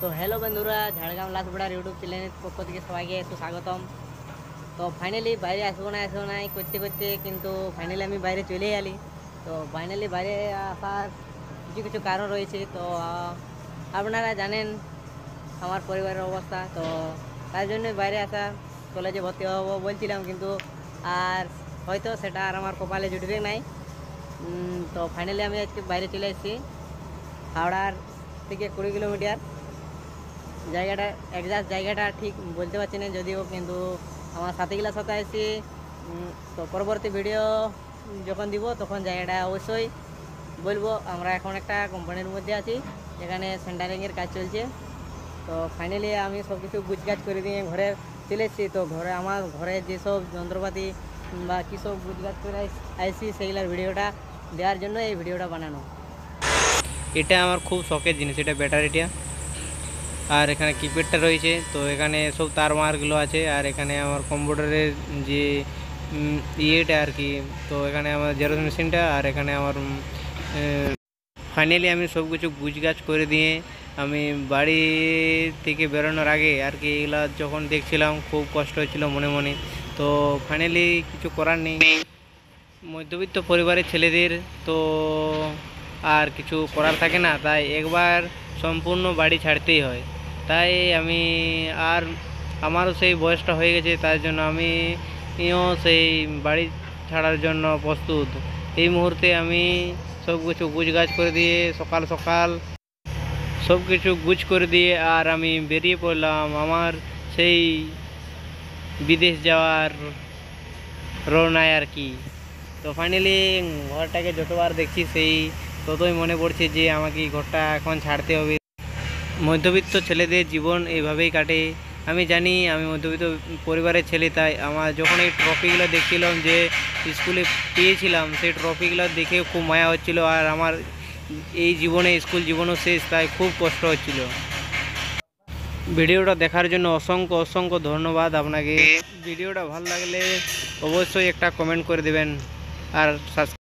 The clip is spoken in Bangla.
তো হ্যালো বন্ধুরা, ঝাড়গ্রাম লাসবেড়ার ইউটিউব চ্যানেলের পক্ষ থেকে সবাইকে একটু স্বাগতম। তো ফাইনালি বাইরে আসবো না করতে করতে কিন্তু ফাইনালি আমি বাইরে চলে এলি। তো ফাইনালি বাইরে আসার কিছু কিছু কারণ রয়েছে। তো আপনারা জানেন আমার পরিবারের অবস্থা, তো তার জন্যই বাইরে আসা। কলেজে ভর্তি হবো বলছিলাম, কিন্তু আর হয়তো সেটা আর আমার কপালে জুটবে নাই। তো ফাইনালি আমি আজকে বাইরে চলে এসেছি। হাওড়ার থেকে 20 কিলোমিটার জায়গাটা, একজাক্ট জায়গাটা ঠিক বলতে পারছি না যদিও, কিন্তু আমার সাথীগুলোর সাথে আসছি। তো পরবর্তী ভিডিও যখন দিব তখন জায়গাটা অবশ্যই বলবো। আমরা এখন একটা কোম্পানির মধ্যে আছি, যেখানে সেন্টারিংয়ের কাজ চলছে। তো ফাইনালি আমি সব কিছু গুছগাছ করে দিয়ে ঘরে চলে এসেছি। তো আমার ঘরে যেসব যন্ত্রপাতি বা কী সব গুছগাছ করে আসছি সেইগুলোর ভিডিওটা দেওয়ার জন্য এই ভিডিওটা বানানো। এটা আমার খুব শখের জিনিস, এটা ব্যাটারিটা। আর এখানে কিপ্যাডটা রয়েছে, তো এখানে সব তার মারগুলো আছে। আর এখানে আমার কম্পিউটারের যে ইয়েটা আর কি, তো এখানে আমার জেরক্স মেশিনটা। আর এখানে আমার ফাইনালি আমি সব কিছু গুছগাছ করে দিয়ে আমি বাড়ি থেকে বেরোনোর আগে আর কি এগুলো যখন দেখছিলাম খুব কষ্ট হচ্ছিল মনে মনে। তো ফাইনালি কিছু করার নেই, মধ্যবিত্ত পরিবারের ছেলেদের তো আর কিছু করার থাকে না, তাই একবার সম্পূর্ণ বাড়ি ছাড়তেই হয়। তাই আমি আর আমারও সেই বয়সটা হয়ে গেছে, তার জন্য আমিও সেই বাড়ি ছাড়ার জন্য প্রস্তুত। এই মুহূর্তে আমি সব কিছু গুছগাছ করে দিয়ে সকাল সকাল সব কিছু গুছ করে দিয়ে আর আমি বেরিয়ে পড়লাম আমার সেই বিদেশ যাওয়ার রওনায় আর কি। তো ফাইনালি ঘরটাকে যতবার দেখছি সেই ততই মনে পড়ছে যে আমাকে এই ঘরটা এখন ছাড়তে হবে। মধ্যবিত্ত ছেলেদের জীবন এইভাবেই কাটে। আমি জানি আমি মধ্যবিত্ত পরিবারের ছেলে, তাই আমার যখন এই ট্রফিগুলো দেখছিলাম যে স্কুলে পেয়েছিলাম, সেই ট্রফিগুলো দেখে খুব মায়া হচ্ছিল। আর আমার এই জীবনে স্কুল জীবনও শেষ, তাই খুব কষ্ট হচ্ছিল। ভিডিওটা দেখার জন্য অসংখ্য অসংখ্য ধন্যবাদ আপনাকে। ভিডিওটা ভালো লাগলে অবশ্যই একটা কমেন্ট করে দেবেন আর সাবস্ক্রাইব